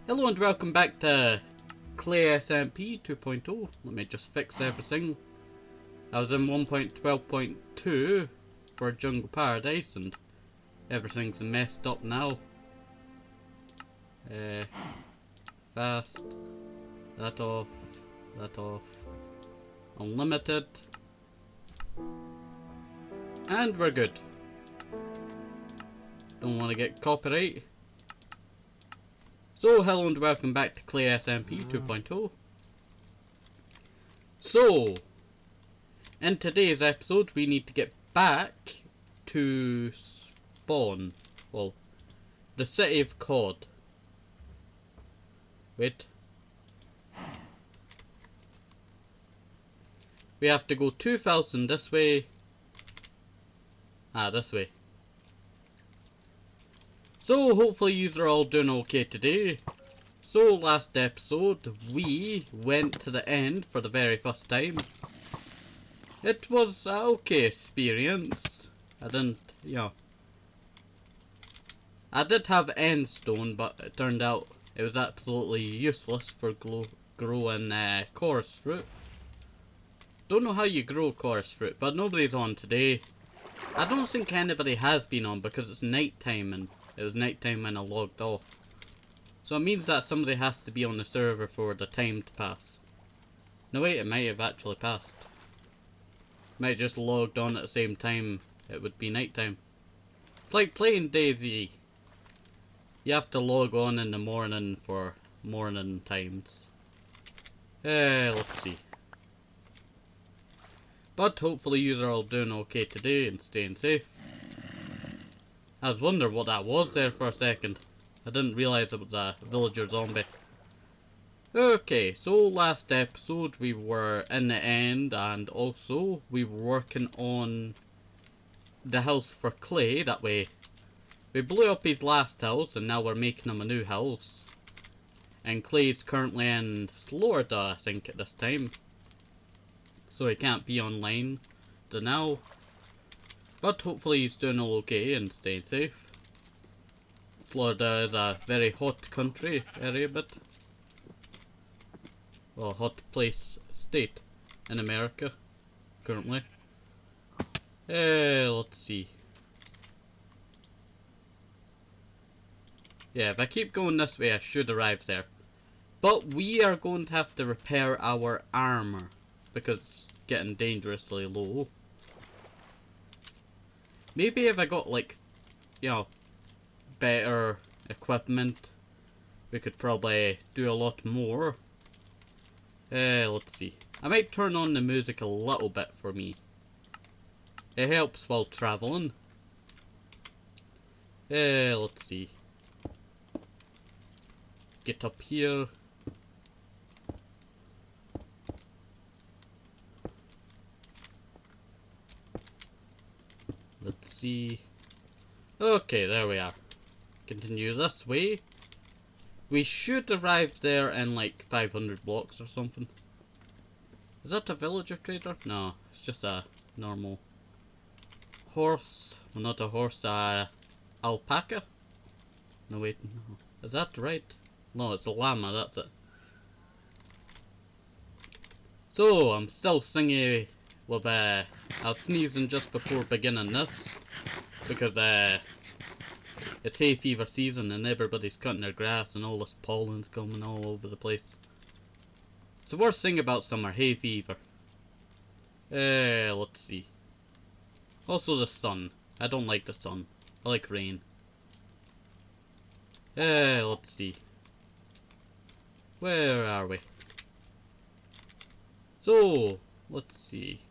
Hello and welcome back to Clay SMP 2.0. Let me just fix everything. I was in 1.12.2 for Jungle Paradise and everything's messed up now. Fast. That off. That off. Unlimited. And we're good. Don't want to get copyright. So, hello and welcome back to Clay SMP 2.0. So, in today's episode we need to get back to spawn. Well, the city of Cod. Wait. We have to go 2000 this way. This way. So, hopefully you are all doing okay today. So, last episode, we went to the end for the very first time. It was an okay experience. I did have endstone, but it turned out it was absolutely useless for growing chorus fruit. Don't know how you grow chorus fruit, but nobody's on today. I don't think anybody has been on because it's night time and it was night time when I logged off. So it means that somebody has to be on the server for the time to pass. No wait, it might have actually passed. Might have just logged on at the same time it would be night time. It's like playing DayZ. You have to log on in the morning for morning times. Let's see. But hopefully you are all doing okay today and staying safe. I was wondering what that was there for a second. I didn't realise it was a villager zombie. Okay, so last episode we were in the end and also we were working on the house for Clay. That way we blew up his last house and now we're making him a new house. And Clay's currently in Florida, I think, at this time. So he can't be online to now. But hopefully he's doing all okay and staying safe. Florida is a very hot country area, but well, hot place, state in America currently. Let's see. Yeah, if I keep going this way I should arrive there. But we are going to have to repair our armor because it's getting dangerously low. Maybe if I got like, better equipment, we could probably do a lot more. Let's see. I might turn on the music a little bit for me. It helps while traveling. Let's see. Get up here. Let's see. Okay, there we are. Continue this way. We should arrive there in like 500 blocks or something. Is that a villager trader? No, it's just a normal horse. Well, not a horse, alpaca? No wait, no. Is that right? No, it's a llama, that's it. So, I'm still singing with, I was sneezing just before beginning this. Because, it's hay fever season and everybody's cutting their grass and all this pollen's coming all over the place. So worst thing about summer, hay fever. Let's see. Also the sun. I don't like the sun. I like rain. Let's see. Where are we? So, let's see.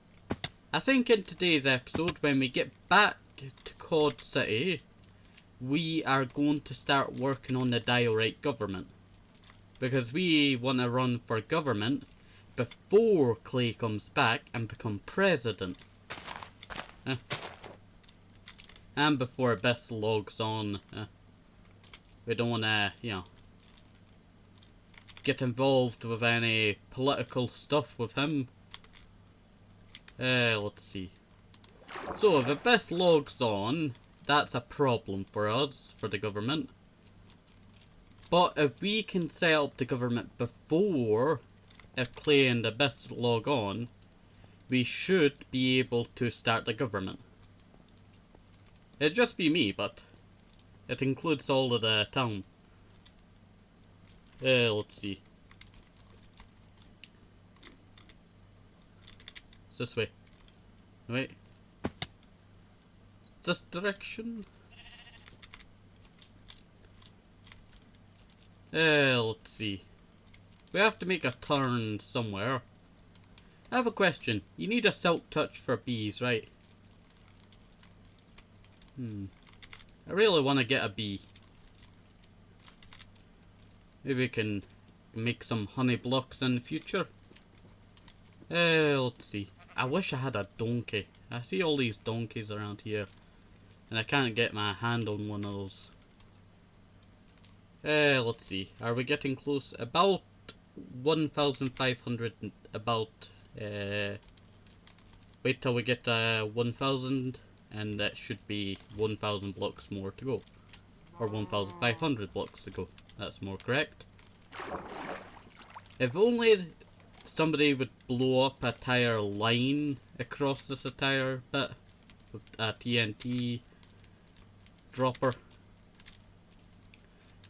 I think in today's episode, when we get back to Cod City, we are going to start working on the Diorite Government. Because we want to run for government before Clay comes back and become president. And before Best logs on. We don't want to, get involved with any political stuff with him. Let's see. So if the Best logs on, that's a problem for us, for the government. But if we can set up the government before if Clay and Abyss log on, we should be able to start the government. It'd just be me, but it includes all of the town. Let's see. It's this way. Wait. This direction? Let's see. We have to make a turn somewhere. I have a question. You need a silk touch for bees, right? I really want to get a bee. Maybe we can make some honey blocks in the future. Let's see. I wish I had a donkey. I see all these donkeys around here, and I can't get my hand on one of those. Let's see. Are we getting close? About 1,500. About. Wait till we get 1,000, and that should be 1,000 blocks more to go, or 1,500 blocks to go. That's more correct. If only somebody would blow up a tire line across this entire bit with a TNT dropper,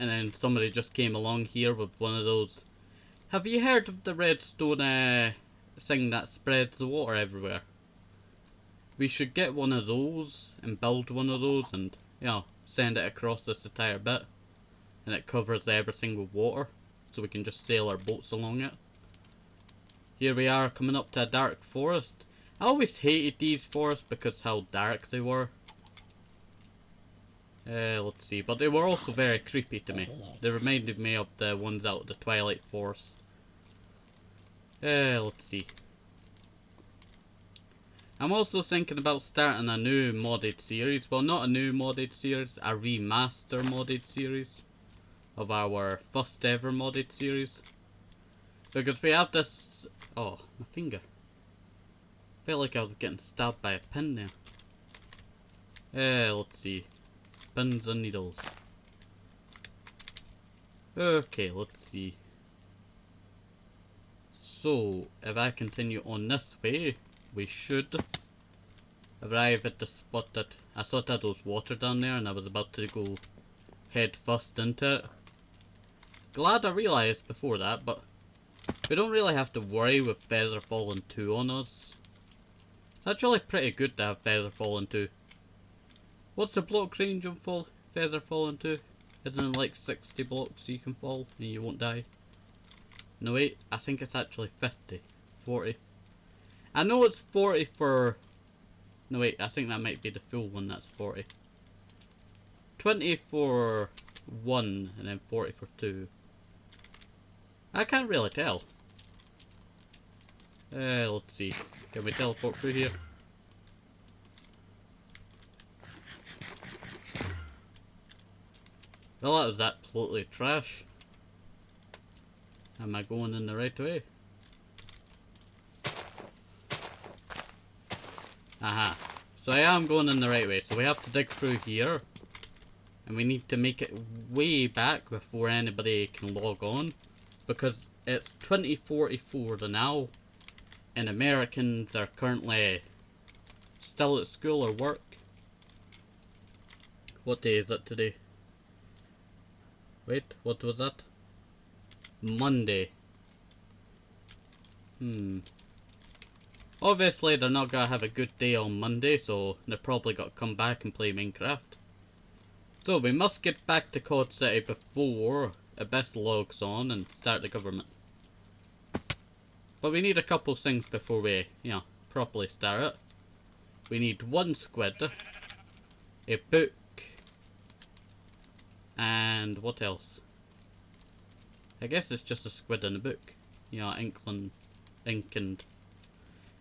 and then somebody just came along here with one of those. Have you heard of the redstone thing that spreads the water everywhere? We should get one of those and build one of those and, you know, send it across this entire bit, and it covers everything with water, so we can just sail our boats along it. Here we are coming up to a dark forest. I always hated these forests because how dark they were. Let's see, but they were also very creepy to me. They reminded me of the ones out of the Twilight Forest. Let's see. I'm also thinking about starting a new modded series. Well, not a new modded series, a remaster modded series of our first ever modded series. Because we have this... Oh, my finger. Felt like I was getting stabbed by a pin there. Let's see. Pins and needles. Okay, let's see. So, if I continue on this way, we should arrive at the spot that I thought that was water down there, and I was about to go head first into it. Glad I realised before that, but we don't really have to worry with Feather Falling 2 on us. It's actually pretty good to have Feather Falling 2. What's the block range on Feather Falling 2? Isn't it like 60 blocks you can fall and you won't die? No wait, I think it's actually 50. 40. I know it's 40 for... No wait, I think that might be the full one, that's 40. 20 for 1 and then 40 for 2. I can't really tell. Let's see. Can we teleport through here? Well, that was absolutely trash. Am I going in the right way? Aha. So I am going in the right way. So we have to dig through here. And we need to make it way back before anybody can log on. Because it's 2044 now. And Americans are currently still at school or work. What day is it today? Wait, what was that? Monday. Obviously they're not gonna have a good day on Monday, so they're probably gonna come back and play Minecraft. So we must get back to Cod City before Abyss logs on and start the government. But we need a couple things before we, you know, properly start it. We need one squid, a book, and what else? I guess it's just a squid and a book. You know, ink and...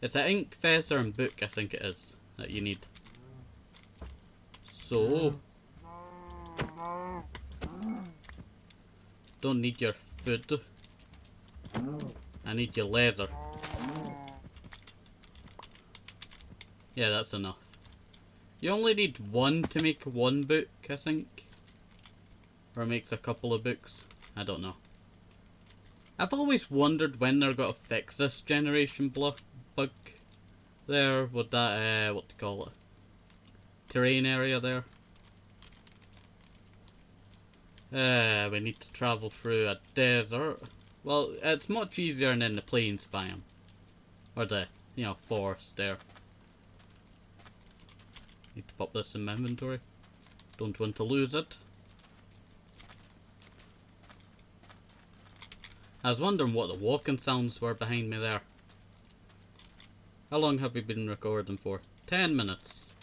It's an ink, feather and book, I think it is, that you need. So... Don't need your food. I need your leather. Yeah, that's enough. You only need one to make one book, I think. Or makes a couple of books. I don't know. I've always wondered when they're going to fix this generation bug there with that, what to call it, terrain area there. We need to travel through a desert. Well, it's much easier than the plains biome. Or the, you know, forest there. Need to pop this in my inventory. Don't want to lose it. I was wondering what the walking sounds were behind me there. How long have we been recording for? 10 minutes.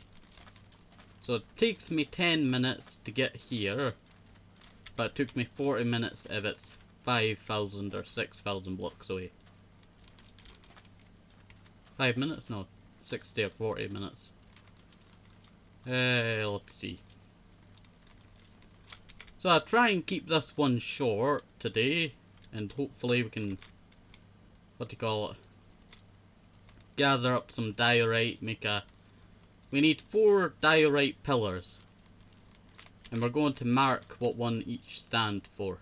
So it takes me 10 minutes to get here. But it took me 40 minutes if it's 5,000 or 6,000 blocks away. 5 minutes? No, 60 or 40 minutes. Let's see. So I'll try and keep this one short today. And hopefully we can, what do you call it, gather up some diorite, we need 4 diorite pillars. And we're going to mark what one each stand for.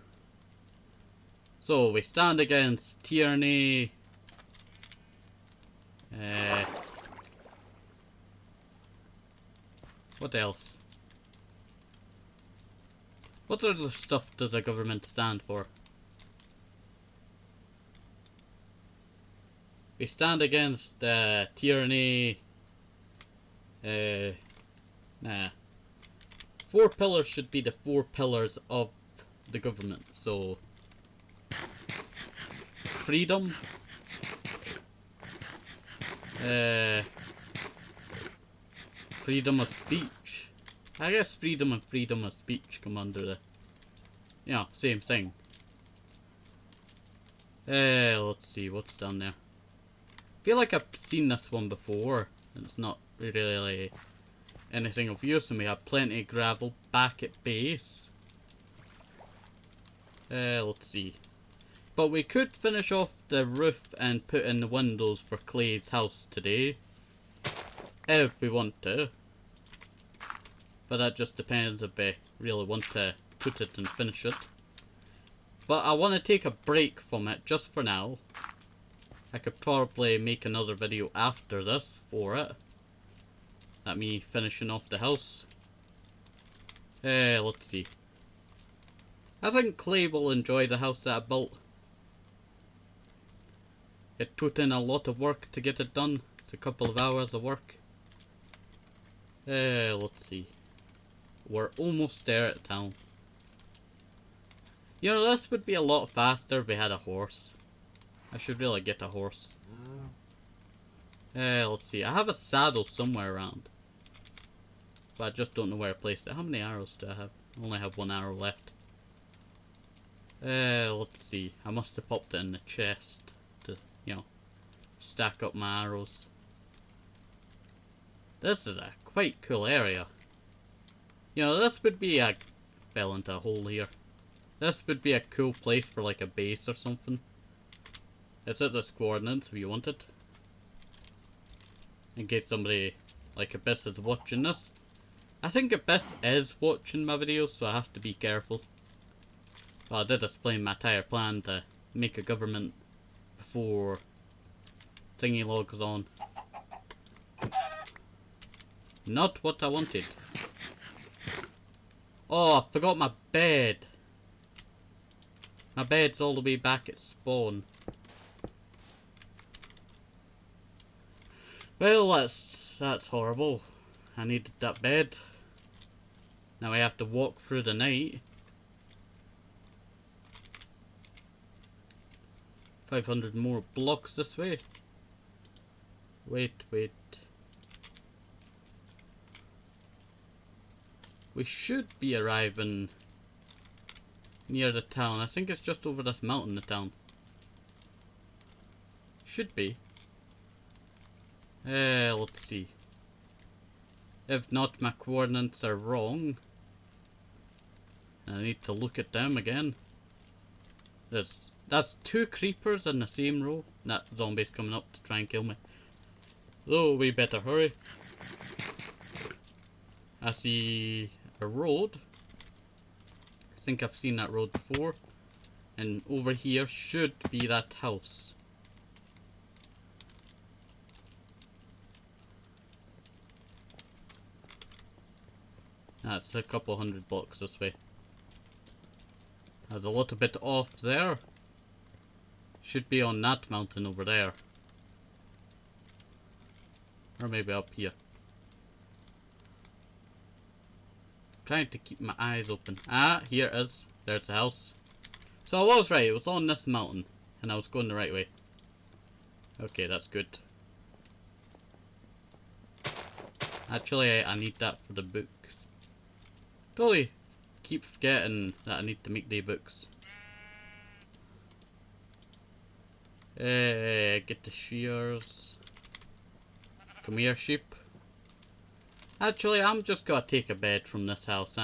So we stand against tyranny. What else? What other stuff does a government stand for? We stand against tyranny. Nah. 4 pillars should be the 4 pillars of the government. So, freedom. Freedom of speech. I guess freedom and freedom of speech come under the, you know, same thing. Let's see what's down there. I feel like I've seen this one before. It's not really anything of use, and we have plenty of gravel back at base. Let's see. But we could finish off the roof and put in the windows for Clay's house today. If we want to. But that just depends if we really want to put it and finish it. But I want to take a break from it just for now. I could probably make another video after this for it. That me finishing off the house. Let's see. I think Clay will enjoy the house that I built. It put in a lot of work to get it done. It's a couple of hours of work. Let's see. We're almost there at town. You know, this would be a lot faster if we had a horse. I should really get a horse. Let's see. I have a saddle somewhere around. But I just don't know where I placed it. How many arrows do I have? I only have 1 arrow left. Let's see. I must have popped it in the chest to, you know, stack up my arrows. This is a quite cool area. You know, this would be a... fell into a hole here. This would be a cool place for like a base or something. It's at this coordinates if you want it. In case somebody like Abyss is watching this. I think Abyss is watching my videos, so I have to be careful. But I did explain my entire plan to make a government before thingy logs on. Not what I wanted. Oh, I forgot my bed. My bed's all the way back at spawn. Well, that's horrible. I needed that bed. Now I have to walk through the night. 500 more blocks this way. Wait. We should be arriving near the town. I think it's just over this mountain, the town. Should be. Let's see. If not, my coordinates are wrong. I need to look at them again. That's 2 creepers in the same row. That zombie's coming up to try and kill me. So we better hurry. I see a road. think I've seen that road before. And over here should be that house. That's a couple hundred blocks this way. There's a little bit off there. Should be on that mountain over there. Or maybe up here. Trying to keep my eyes open. Ah, here it is. There's the house. So I was right, it was on this mountain. And I was going the right way. Okay, that's good. Actually, I need that for the books. Totally keep forgetting that I need to make the books. Get the shears. Come here, sheep. Actually, I'm just gonna take a bed from this house.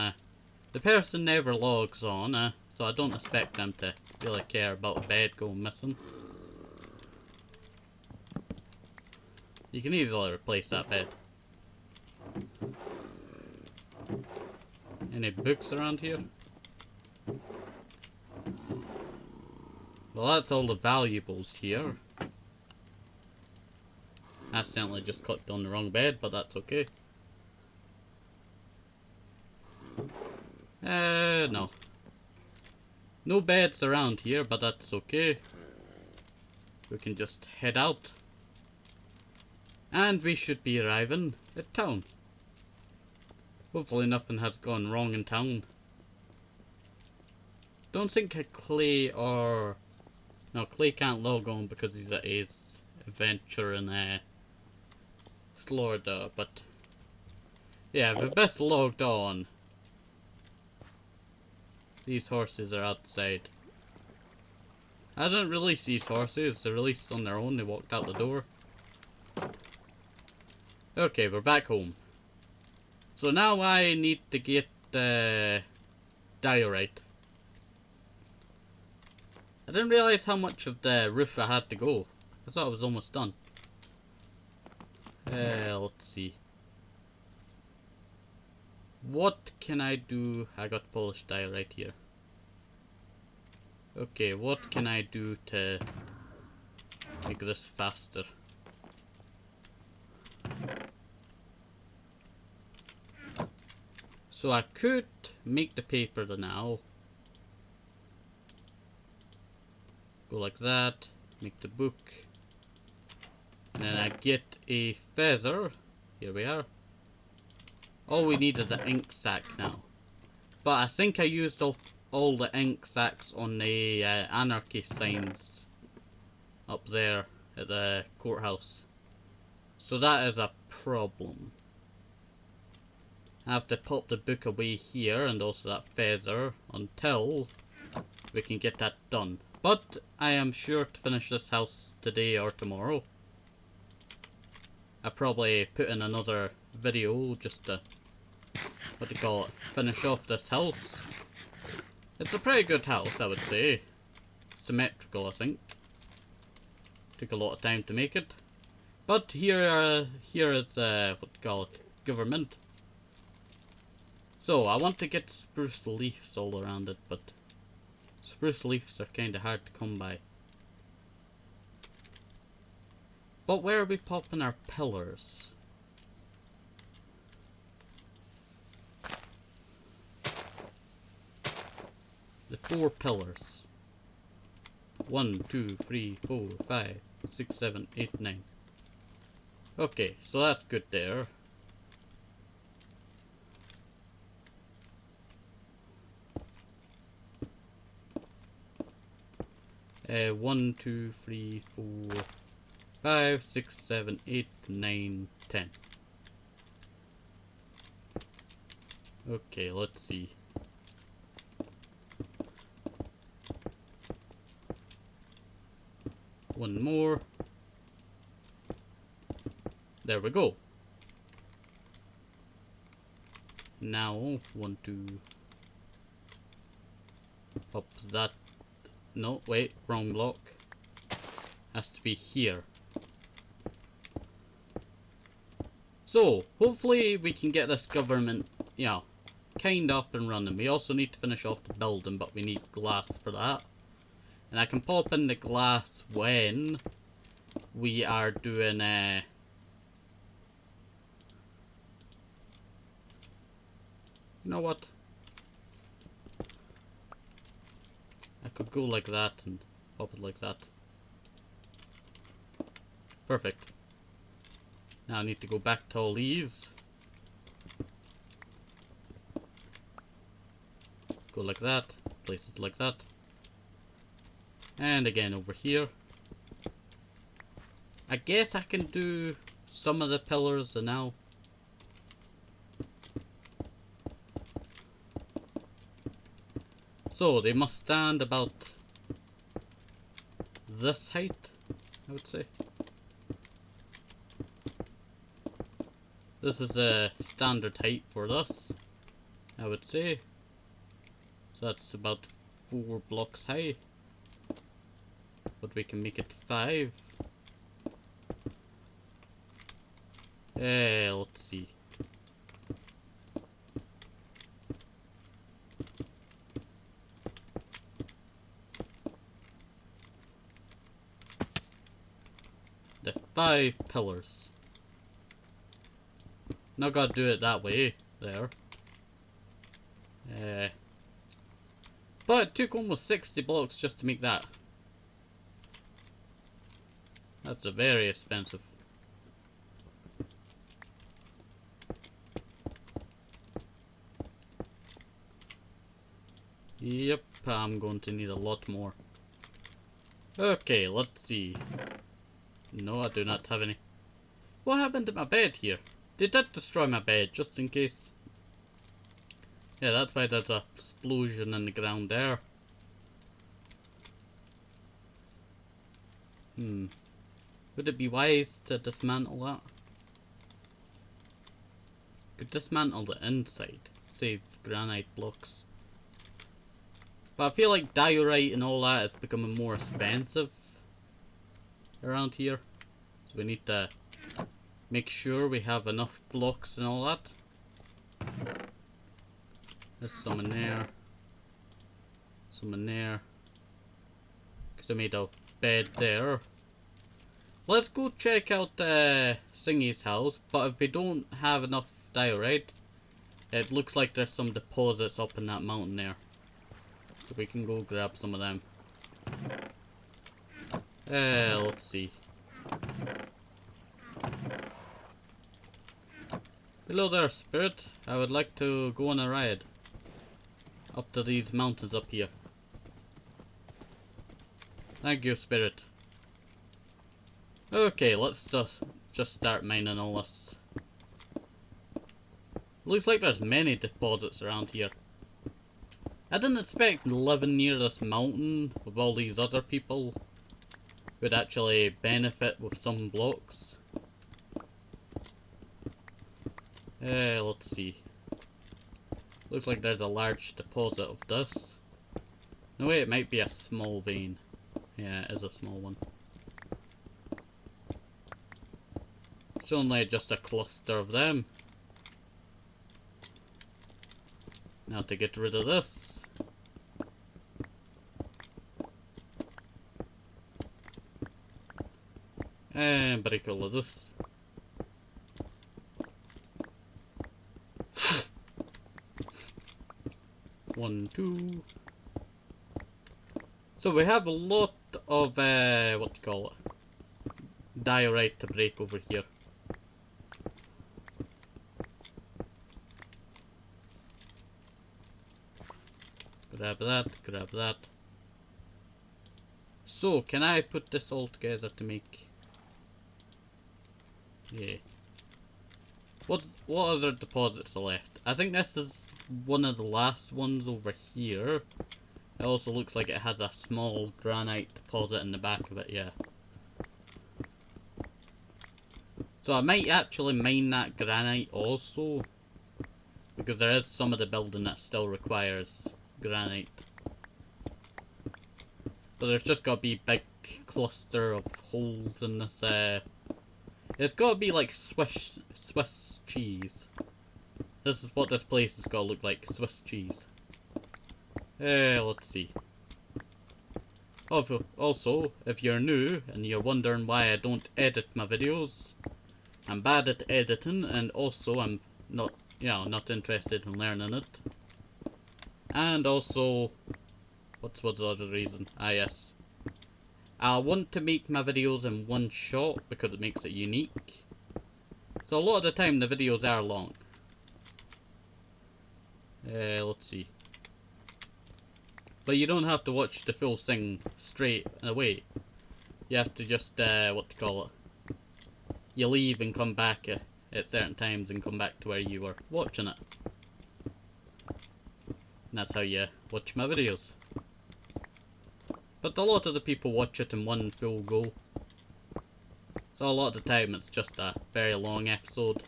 The person never logs on, so I don't expect them to really care about a bed going missing. You can easily replace that bed. Any books around here? Well, that's all the valuables here. Accidentally just clicked on the wrong bed, but that's okay. No. No beds around here, but that's okay. We can just head out. And we should be arriving at town. Hopefully nothing has gone wrong in town. Don't think Clay or... No, Clay can't log on because he's at his adventure in Florida, but... Yeah, we're best logged on. These horses are outside. I didn't release these horses, they released on their own, they walked out the door. Okay, we're back home. So now I need to get diorite. I didn't realize how much of the roof I had to go. I thought it was almost done. Let's see. What can I do? I got polished diorite here. Okay, what can I do to make this faster? So I could make the paper now. Go like that, make the book. And then I get a feather. Here we are. All we need is an ink sac now. But I think I used all the ink sacs on the anarchy signs up there at the courthouse. So that is a problem. I have to pop the book away here and also that feather until we can get that done. But I am sure to finish this house today or tomorrow. I'll probably put in another video just to, what do you call it, finish off this house. It's a pretty good house, I would say. Symmetrical, I think. Took a lot of time to make it. But here is, what do you call it, government. So, I want to get spruce leaves all around it, but spruce leaves are kind of hard to come by. But where are we popping our pillars? The 4 pillars. 1, 2, 3, 4, 5, 6, 7, 8, 9. Okay, so that's good there. Uh, 1, 2, 3, 4, 5, 6, 7, 8, 9, 10. Okay, let's see. One more. There we go. Now, 1, 2. Pop that. No, wait, wrong block. Has to be here. So, hopefully we can get this government, kind of up and running. We also need to finish off the building, but we need glass for that. And I can pop in the glass when we are doing you know what? I could go like that and pop it like that. Perfect. Now I need to go back to all these. Go like that, place it like that. And again over here. I guess I can do some of the pillars now. So they must stand about this height, I would say. This is a standard height for this, I would say. So that's about 4 blocks high. But we can make it 5. Let's see. The 5 pillars. Not gotta do it that way, there. But it took almost 60 blocks just to make that. That's a very expensive. Yep, I'm going to need a lot more. Okay, let's see. No, I do not have any. What happened to my bed here? They did destroy my bed, just in case. Yeah, that's why there's an explosion in the ground there. Would it be wise to dismantle that? Could dismantle the inside, save granite blocks. But I feel like diorite and all that is becoming more expensive around here. So we need to make sure we have enough blocks and all that. There's some in there. Some in there. Could have made a bed there. Let's go check out Singy's house. But if we don't have enough diorite, it looks like there's some deposits up in that mountain there. So we can go grab some of them. Let's see. Hello there, Spirit. I would like to go on a ride up to these mountains up here. Thank you, Spirit. Okay, let's just start mining all this. Looks like there's many deposits around here. I didn't expect living near this mountain with all these other people would actually benefit with some blocks. Let's see. Looks like there's a large deposit of this. No wait, it might be a small vein. Yeah, it is a small one. It's only just a cluster of them. Now to get rid of this. And break all of this. One, two. So we have a lot of what do you call it? Diorite to break over here. Grab that, grab that. So can I put this all together to make? Yeah. What other deposits are left? I think this is one of the last ones over here. It also looks like it has a small granite deposit in the back of it, yeah. So I might actually mine that granite also, because there is some of the building that still requires granite. But there's just gotta be a big cluster of holes in this it's gotta be like Swiss cheese. This is what this place is gonna look like, Swiss cheese. Let's see. Also, if you're new and you're wondering why I don't edit my videos, I'm bad at editing, and also I'm not, not interested in learning it. And also, what's the other reason? Ah, yes. I want to make my videos in one shot because it makes it unique. So a lot of the time the videos are long. Let's see. But you don't have to watch the full thing straight away. You have to just, you leave and come back at certain times and come back to where you were watching it. And that's how you watch my videos. But a lot of the people watch it in one full go. So a lot of the time it's just a very long episode.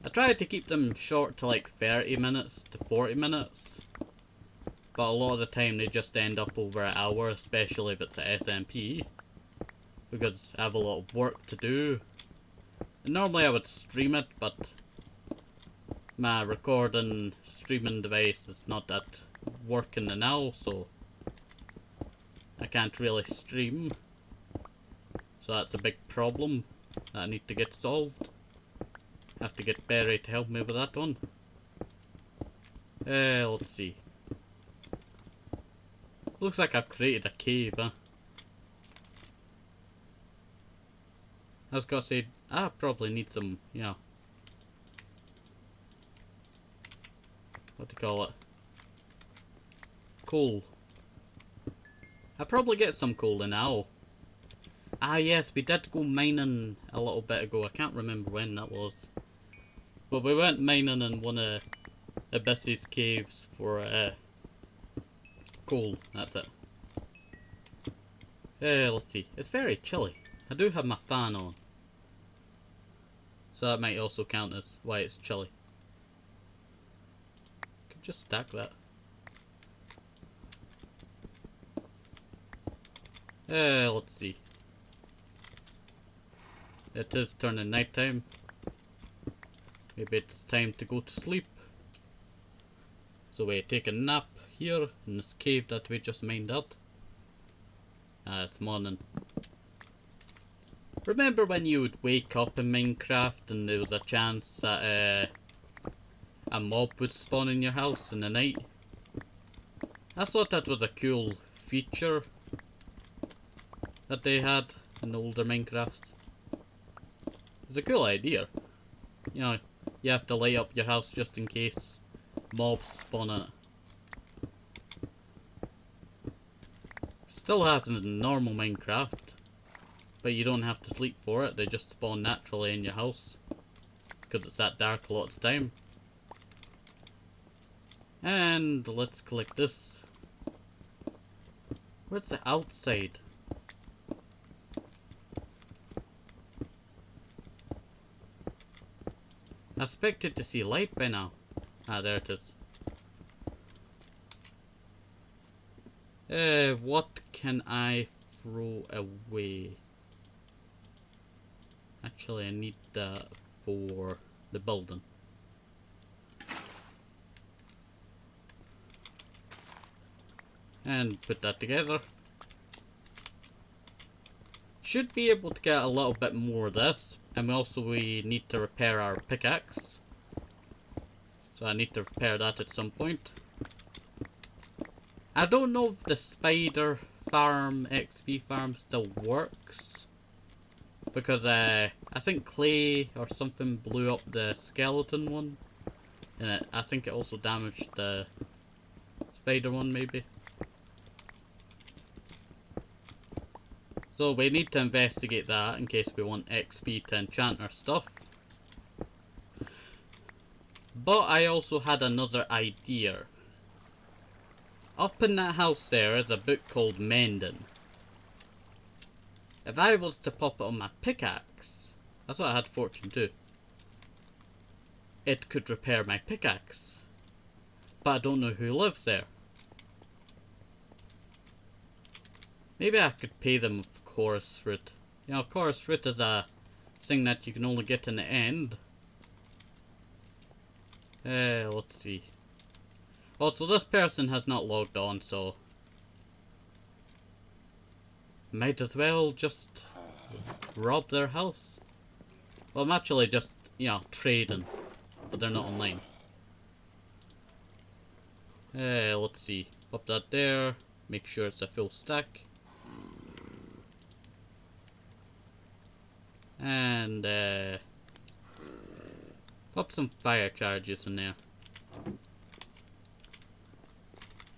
I try to keep them short to like 30 minutes to 40 minutes. But a lot of the time they just end up over an hour, especially if it's an SMP. Because I have a lot of work to do. And normally I would stream it, but my recording streaming device is not that working now, so I can't really stream. So that's a big problem that I need to get solved. I have to get Barry to help me with that one. Let's see. Looks like I've created a cave, huh? I was gonna say, I probably need some, what do you call it? Coal. I'll probably get some coal in now. Ah yes, we did go mining a little bit ago. I can't remember when that was. But we went mining in one of Abyss's caves for coal. That's it. Let's see. It's very chilly. I do have my fan on. So that might also count as why it's chilly. Could just stack that. Let's see. It is turning night time. Maybe it's time to go to sleep. So we take a nap here in this cave that we just mined out. It's morning. Remember when you would wake up in Minecraft and there was a chance that a mob would spawn in your house in the night? I thought that was a cool feature that they had in the older Minecrafts. It's a cool idea. You know, you have to light up your house just in case mobs spawn in it. Still happens in normal Minecraft, but you don't have to sleep for it. They just spawn naturally in your house because it's that dark a lot of the time. And let's collect this. Where's the outside? I expected to see light by now. Ah, there it is. What can I throw away? Actually, I need that for the building. And put that together. Should be able to get a little bit more of this. And we need to repair our pickaxe. So I need to repair that at some point. I don't know if the spider farm, XP farm still works. Because I think Clay or something blew up the skeleton one. And I think it also damaged the spider one maybe. So we need to investigate that in case we want XP to enchant our stuff. But I also had another idea. Up in that house there is a book called Mendon. If I was to pop it on my pickaxe, I thought I had fortune too. It could repair my pickaxe. But I don't know who lives there. Maybe I could pay them with chorus fruit. You know, chorus fruit is a thing that you can only get in the end. Let's see. Also, this person has not logged on, so might as well just rob their house. Well, I'm actually just, you know, trading, but they're not online. Let's see. Pop that there. Make sure it's a full stack. And pop some fire charges in there.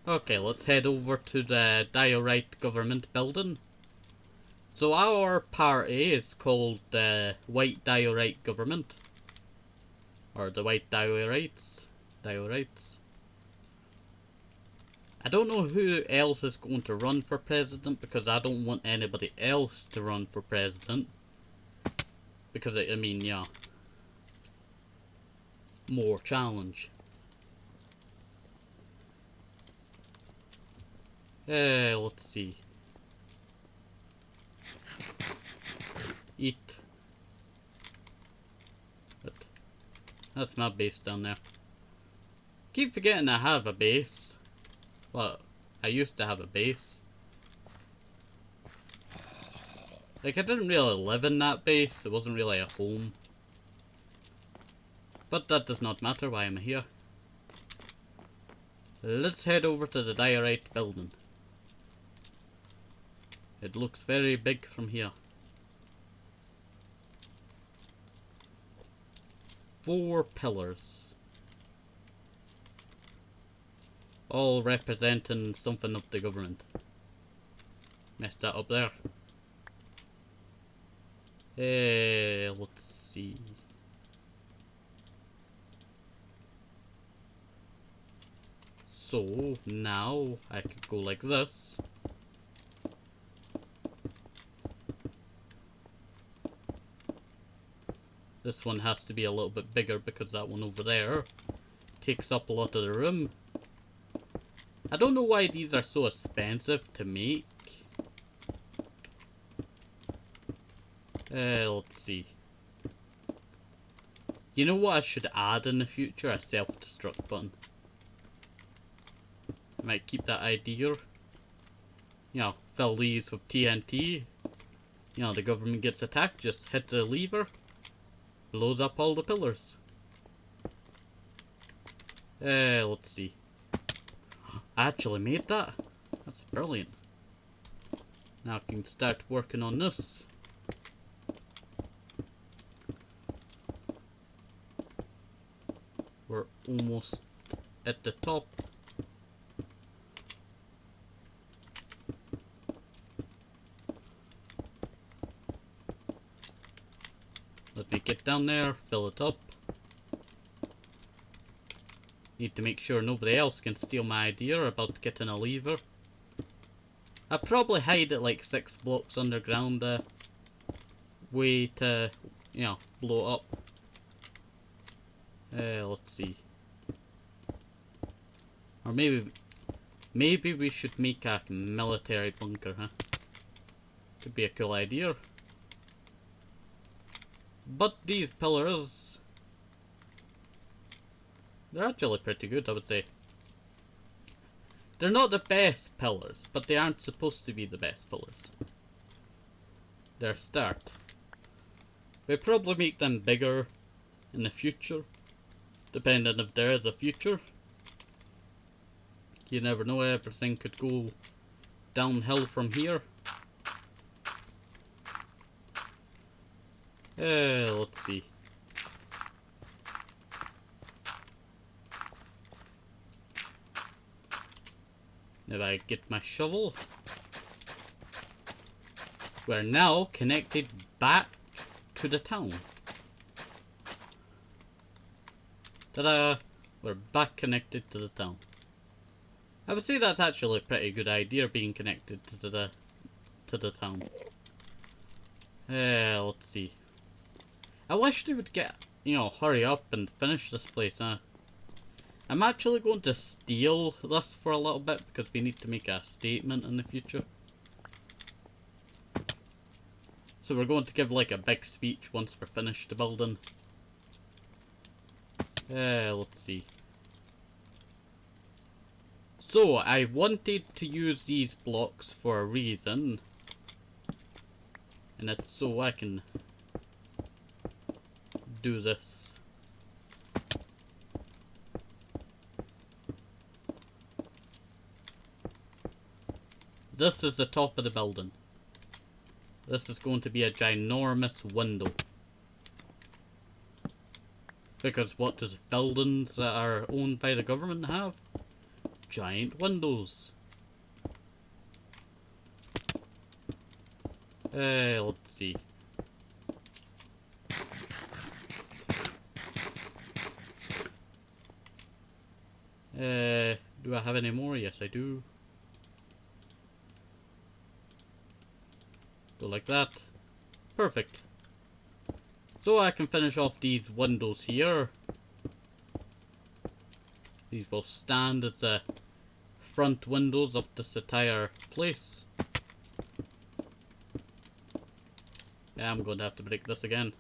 Okay, let's head over to the Diorite Government Building. So our party is called the White Diorite Government. Or the White Diorites. Diorites. I don't know who else is going to run for president because I don't want anybody else to run for president. Because, I mean, yeah. More challenge. Let's see. Eat. But that's my base down there. Keep forgetting I have a base. Well, I used to have a base. Like, I didn't really live in that base. It wasn't really a home. But that does not matter why I'm here. Let's head over to the Diorite building. It looks very big from here. 4 pillars. All representing something of the government. Messed that up there. Let's see. So now I could go like this. This one has to be a little bit bigger because that one over there takes up a lot of the room. I don't know why these are so expensive to make. Let's see. You know what I should add in the future? A self-destruct button. I might keep that idea. You know, fill these with TNT. You know, the government gets attacked, just hit the lever. Blows up all the pillars. Let's see. I actually made that. That's brilliant. Now I can start working on this. We're almost at the top. Let me get down there, fill it up. Need to make sure nobody else can steal my idea about getting a lever. I'll probably hide it like 6 blocks underground, way to, you know, blow up. Let's see. Or maybe we should make a military bunker, huh? Could be a cool idea. But these pillars, they're actually pretty good, I would say. They're not the best pillars, but they aren't supposed to be the best pillars. They're a start. We'll probably make them bigger in the future, depending if there is a future. You never know, everything could go downhill from here. Let's see. If I get my shovel, we're now connected back to the town. Ta-da! We're back connected to the town. I would say that's actually a pretty good idea, being connected to the town. Let's see. I wish they would get, you know, hurry up and finish this place, huh? I'm actually going to steal this for a little bit because we need to make a statement in the future. So we're going to give like a big speech once we're finished the building. Let's see. So, I wanted to use these blocks for a reason. And that's so I can do this. This is the top of the building. This is going to be a ginormous window. Because what does buildings that are owned by the government have? Giant windows. Let's see. Do I have any more? Yes, I do. Go like that. Perfect. So I can finish off these windows here. These will stand as the front windows of this entire place. Yeah, I'm going to have to break this again.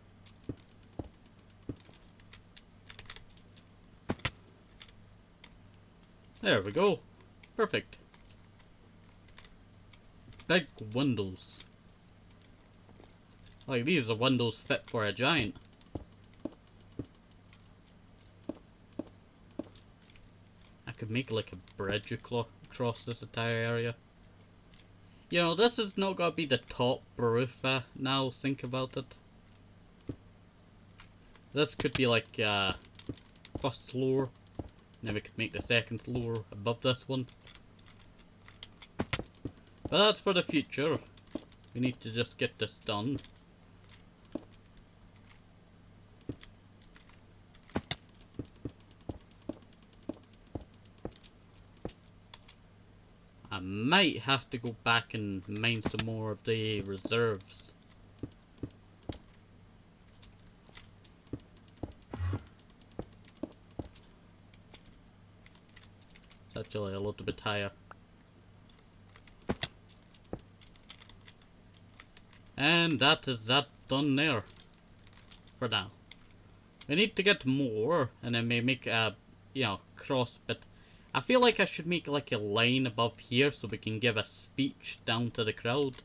There we go. Perfect. Big windows. Like, these are windows fit for a giant. I could make like a bridge across this entire area. You know, this is not gonna be the top roof now think about it. This could be like first floor. Then we could make the second floor above this one. But that's for the future. We need to just get this done. I might have to go back and mine some more of the reserves. It's actually a little bit higher. And that is that done there. For now. We need to get more, and then we make a, you know, cross bit. I feel like I should make like a line above here so we can give a speech down to the crowd.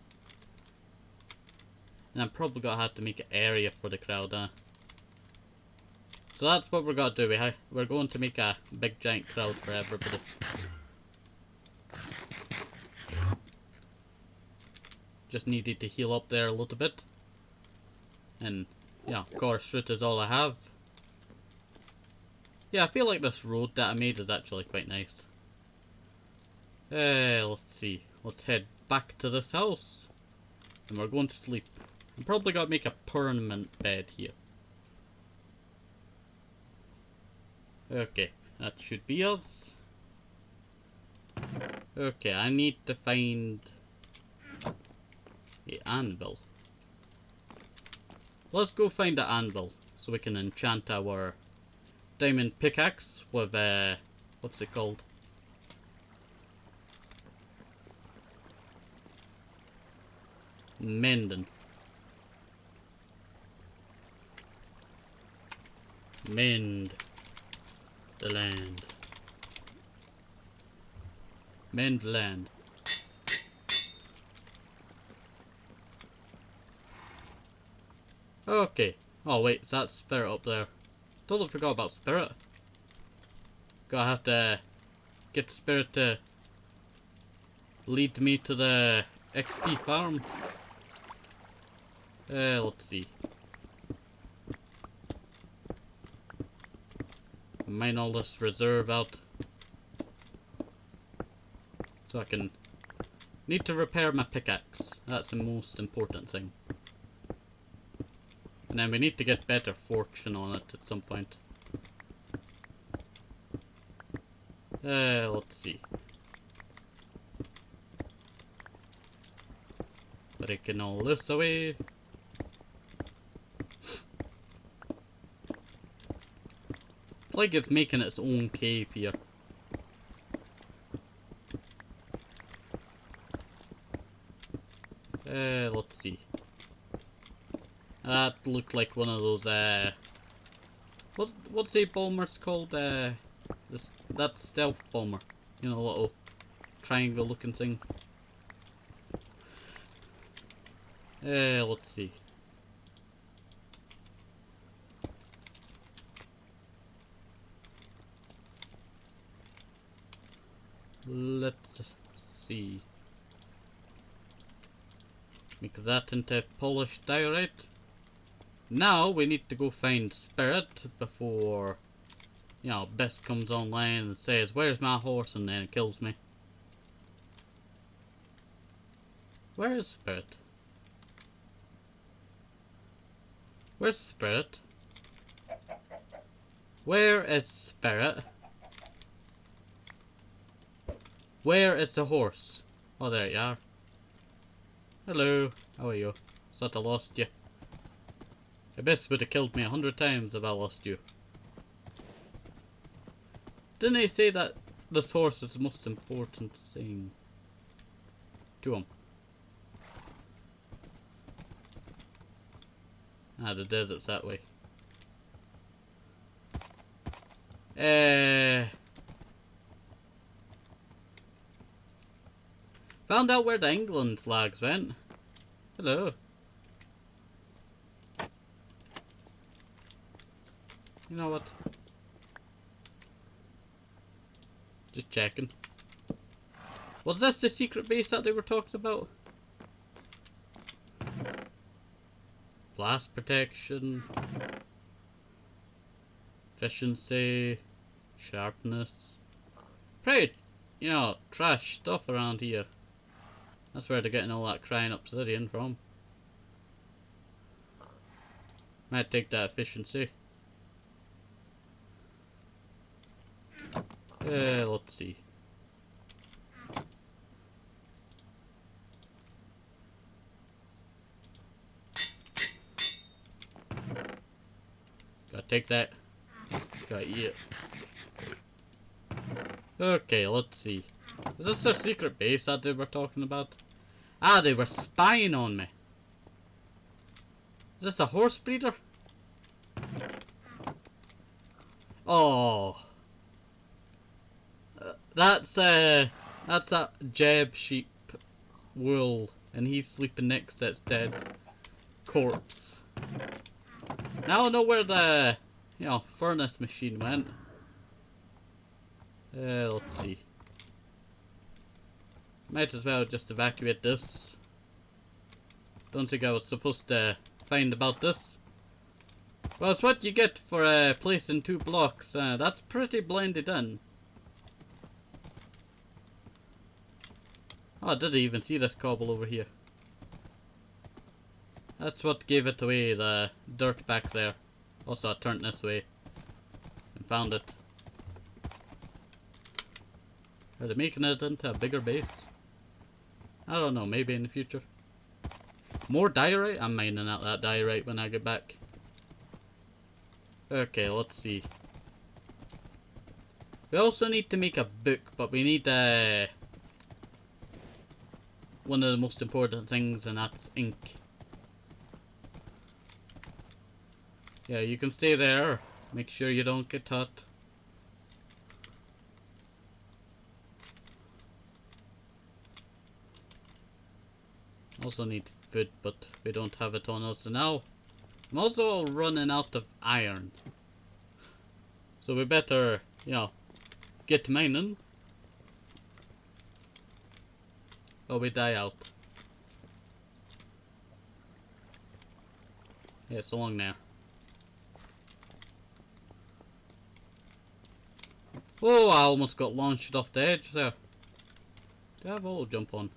And I'm probably gonna have to make an area for the crowd, So that's what we're gonna do. We're going to make a big giant crowd for everybody. Just needed to heal up there a little bit. And yeah, of course, fruit is all I have. Yeah, I feel like this road that I made is actually quite nice. Let's see. Let's head back to this house. And we're going to sleep. I'm probably gonna make a permanent bed here. Okay, that should be us. Okay, I need to find the anvil. Let's go find the anvil so we can enchant our diamond pickaxe with what's it called? Mendon. Mend the land. Mend land. Okay. Oh wait, is that spirit up there? Totally forgot about spirit. Gotta have to get spirit to lead me to the XP farm. Let's see. Mine all this reserve out. So I can... Need to repair my pickaxe. That's the most important thing. And then we need to get better fortune on it at some point. Let's see. Breaking all this away. It's like it's making its own cave here. Let's see. That looked like one of those What's the bombers called? That stealth bomber. You know, little triangle looking thing. Let's see. Let's see. Make that into polished diorite. Now we need to go find Spirit before, you know, Best comes online and says, "Where's my horse?" and then it kills me. Where is Spirit? Where's Spirit? Where is Spirit? Where is the horse? Oh, there you are. Hello, how are you? Thought I lost you. The Best would have killed me 100 times if I lost you. Didn't he say that this horse is the most important thing to him? Ah, the desert's that way. Found out where the England flags went. Hello. You know what? Just checking. Was this the secret base that they were talking about? Blast protection, efficiency, sharpness. Pretty, you know, trash stuff around here. That's where they're getting all that crying obsidian from. Might take that efficiency. Let's see. Gotta take that. Gotta eat it. Okay, let's see. Is this their secret base that they were talking about? Ah, they were spying on me. Is this a horse breeder? Oh. That's that Jeb sheep wool, and he's sleeping next to its dead corpse. Now I know where the, you know, furnace machine went. Let's see. Might as well just evacuate this. Don't think I was supposed to find about this. Well, it's what you get for placing 2 blocks. That's pretty blended in. Oh, I didn't even see this cobble over here. That's what gave it away, the dirt back there. Also, I turned this way and found it. Are they making it into a bigger base? I don't know, maybe in the future. More diorite? I'm mining out that diorite when I get back. Okay, let's see. We also need to make a book, but we need one of the most important things, and that's ink. Yeah, you can stay there. Make sure you don't get hurt. Also need food, but we don't have it on us now. I'm also running out of iron. So we better, you know, get mining. Or we die out. Yeah, so long now. Oh, I almost got launched off the edge there. Do I have auto jump on?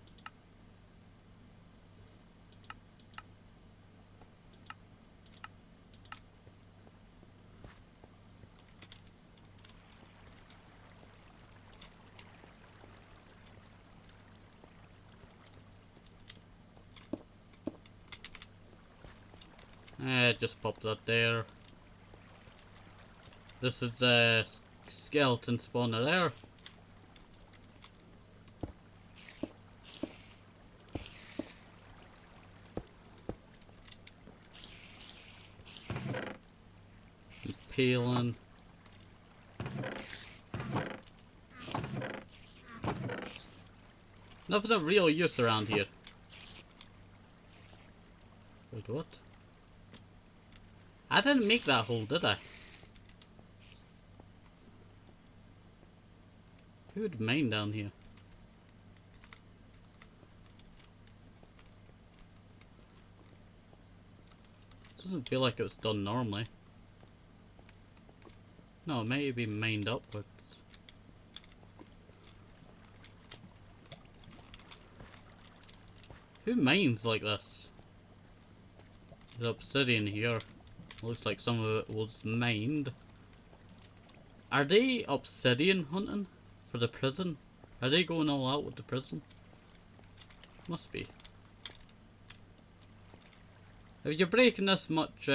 Just pop that there. This is a skeleton spawner there. detailing. Nothing of real use around here. Wait, what? I didn't make that hole, did I? Who would mine down here? Doesn't feel like it was done normally. No, it may be mined upwards. Who mines like this? There's obsidian here. Looks like some of it was mined. Are they obsidian hunting for the prison? Are they going all out with the prison? Must be. If you're breaking this much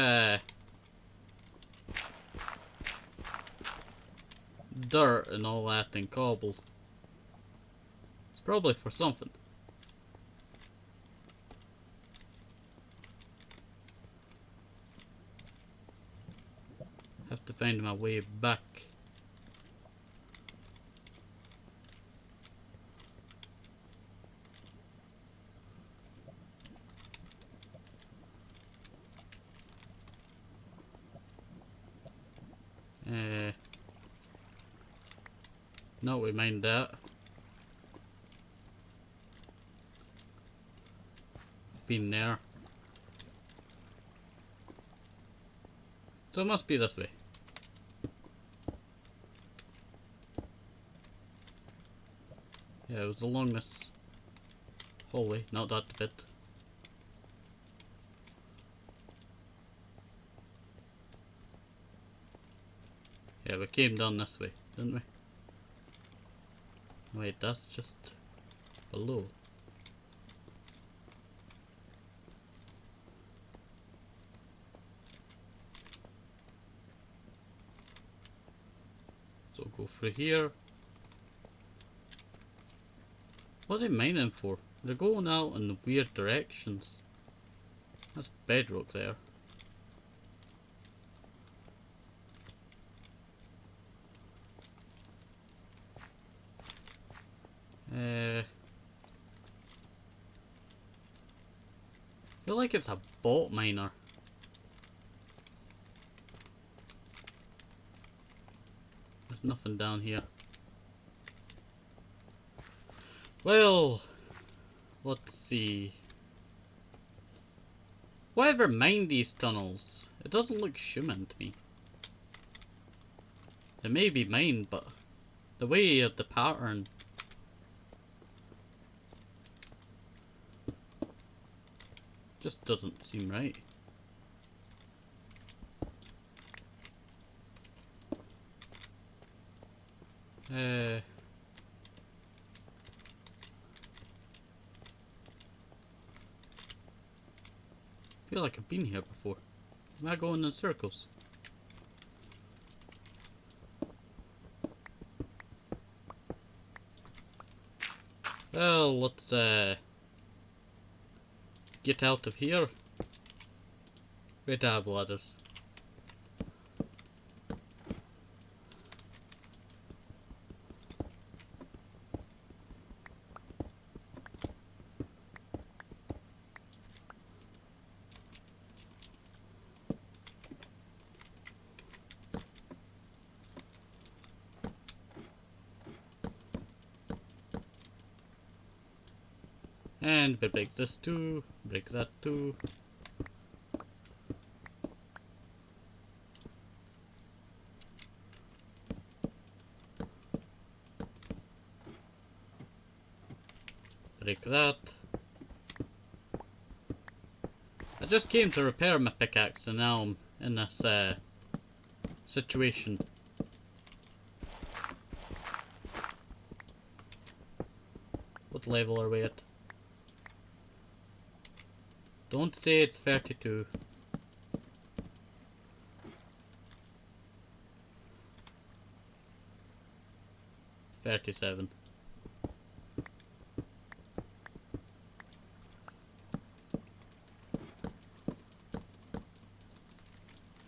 dirt and all that and cobble, it's probably for something. Have to find my way back. No, we mined that. Been there. So it must be this way. Yeah, it was along this hallway, not that bit. Yeah, we came down this way, didn't we? Wait, that's just below. So go through here. What are they mining for? They're going out in weird directions. That's bedrock there. I feel like it's a bot miner. There's nothing down here. Well, let's see. Whatever mined these tunnels? It doesn't look human to me. It may be mined, but the way of the pattern just doesn't seem right. I feel like I've been here before. Am I going in circles? Well, let's get out of here. Wait, I have ladders. And we break this too, break that too. Break that. I just came to repair my pickaxe and now I'm in this situation. What level are we at? Don't say it's 32. $37.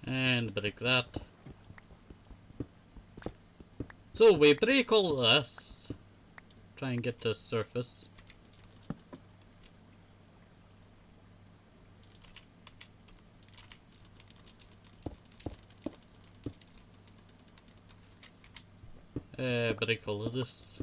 And break that. So we break all this. Try and get to the surface. Break all of this.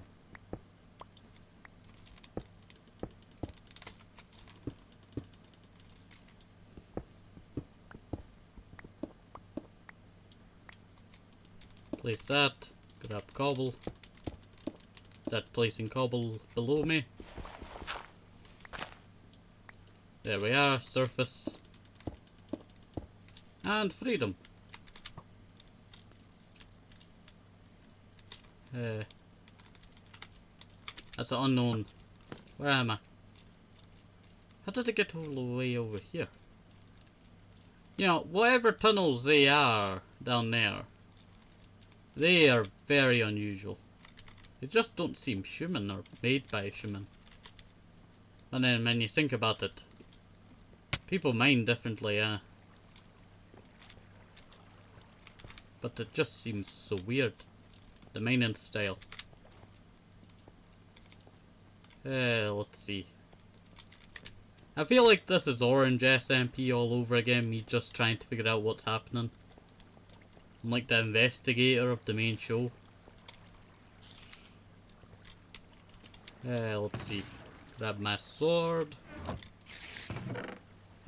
Place that. Grab cobble. Start placing cobble below me. There we are, surface. And freedom. That's an unknown. Where am I? How did I get all the way over here? You know, whatever tunnels they are down there, they are very unusual. They just don't seem human or made by human. And then when you think about it, people mine differently, but it just seems so weird. The mining style. Let's see. I feel like this is Orange SMP all over again, me just trying to figure out what's happening. I'm like the investigator of the main show. Let's see. Grab my sword.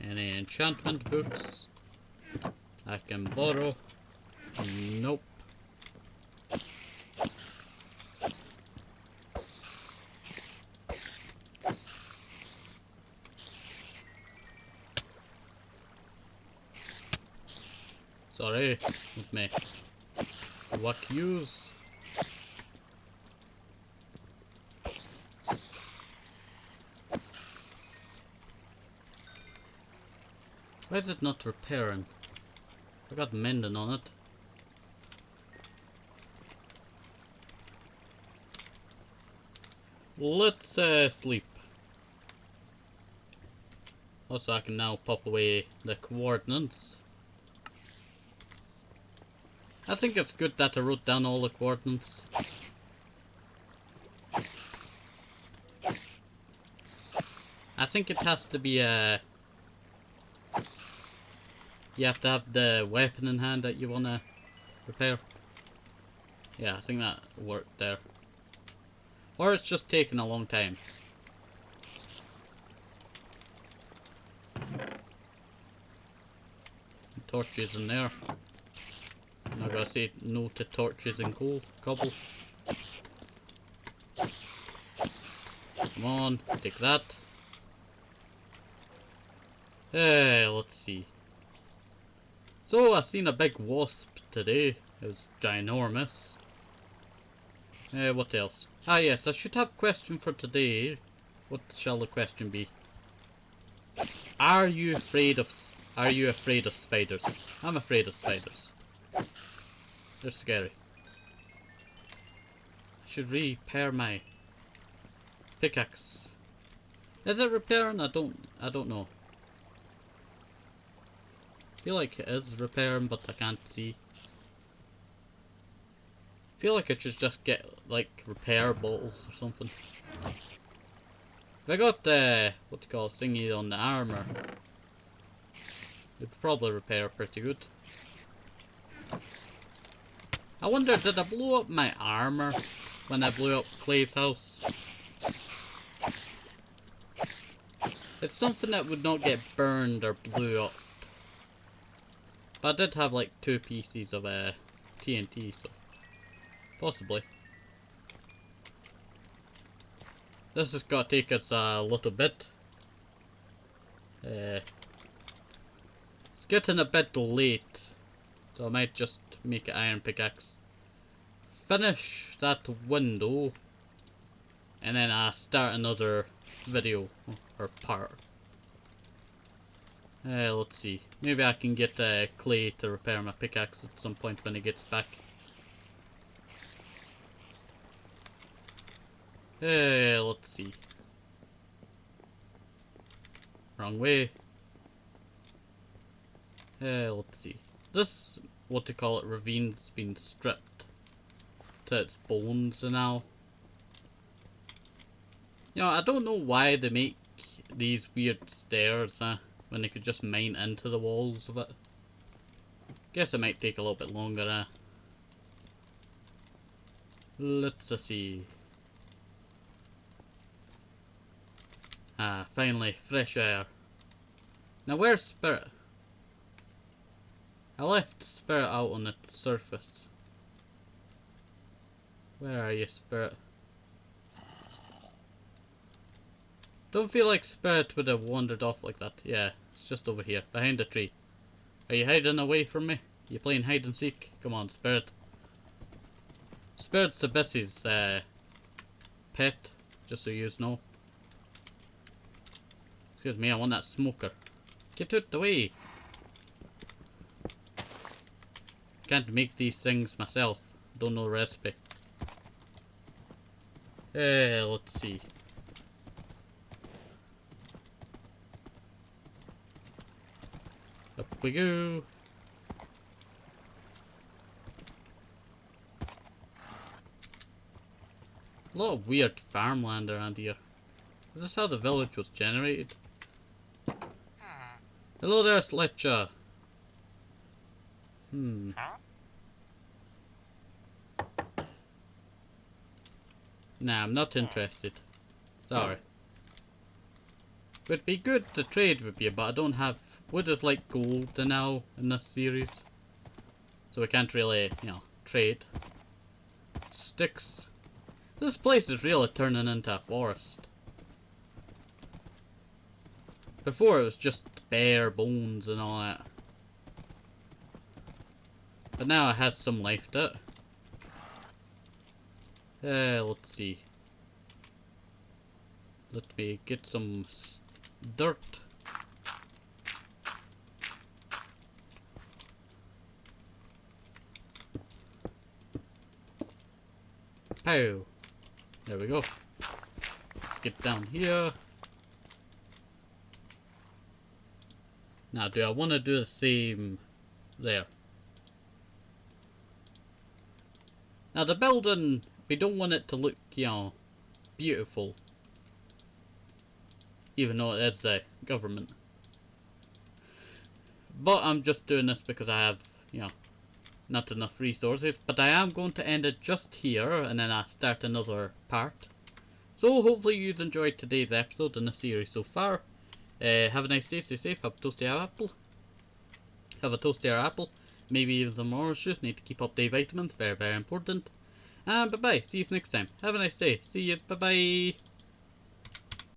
Any enchantment books I can borrow? Nope. Sorry, with me. What use? Why is it not repairing? I got mendon on it. Let's sleep. Also, I can now pop away the coordinates. I think it's good that I wrote down all the coordinates. I think it has to be a... You have to have the weapon in hand that you want to repair. Yeah, I think that worked there. Or it's just taking a long time. Torches in there. I'm not gonna say no to torches and cobble. Come on, take that. Let's see. So I seen a big wasp today. It was ginormous. What else? Ah yes, I should have a question for today. What shall the question be? Are you afraid of spiders? I'm afraid of spiders. They're scary. I should repair my pickaxe. Is it repairing? I don't know. I feel like it is repairing, but I can't see. I feel like I should just get like repair bottles or something. If I got the what do you call thingy on the armor, it'd probably repair pretty good. I wonder, did I blow up my armor when I blew up Clay's house? It's something that would not get burned or blew up. But I did have like 2 pieces of TNT, so possibly. This has got to take us a little bit. It's getting a bit late, so I might just make an iron pickaxe. Finish that window, and then start another video or part. Let's see. Maybe I can get Clay to repair my pickaxe at some point when he gets back. Let's see. Wrong way. Let's see. This, what to call it, ravine's been stripped. to its bones and all. You know, I don't know why they make these weird stairs when they could just mine into the walls of it. Guess it might take a little bit longer. Let's see. Finally, fresh air. Now where's Spirit? I left Spirit out on the surface. Where are you, Spirit? Don't feel like Spirit would have wandered off like that. Yeah, it's just over here, behind the tree. Are you hiding away from me? You playing hide and seek? Come on, Spirit. Spirit's Abyssy's pet, just so you know. Excuse me, I want that smoker. Get out the way! Can't make these things myself. Don't know the recipe. Let's see. Up we go. A lot of weird farmland around here. Is this how the village was generated? Hello there, Sletcher. Nah, I'm not interested. Sorry. Would be good to trade with you, but I don't have... Wood is like gold now in this series. So we can't really, you know, trade. Sticks. This place is really turning into a forest. Before it was just bare bones and all that. But now it has some life to it. Let's see. Let me get some dirt. Pow! There we go. Let's get down here. Now, do I want to do the same there? Now, the building, we don't want it to look, you know, beautiful. Even though it is a government. But I'm just doing this because I have, you know, not enough resources. But I am going to end it just here, and then I'll start another part. So hopefully you've enjoyed today's episode in the series so far. Have a nice day, stay safe, have a toasty or apple. Have a toasty or apple. Maybe even some orange juice, need to keep up day vitamins, very very important. And bye bye, see you next time. Have a nice day, see you, bye bye.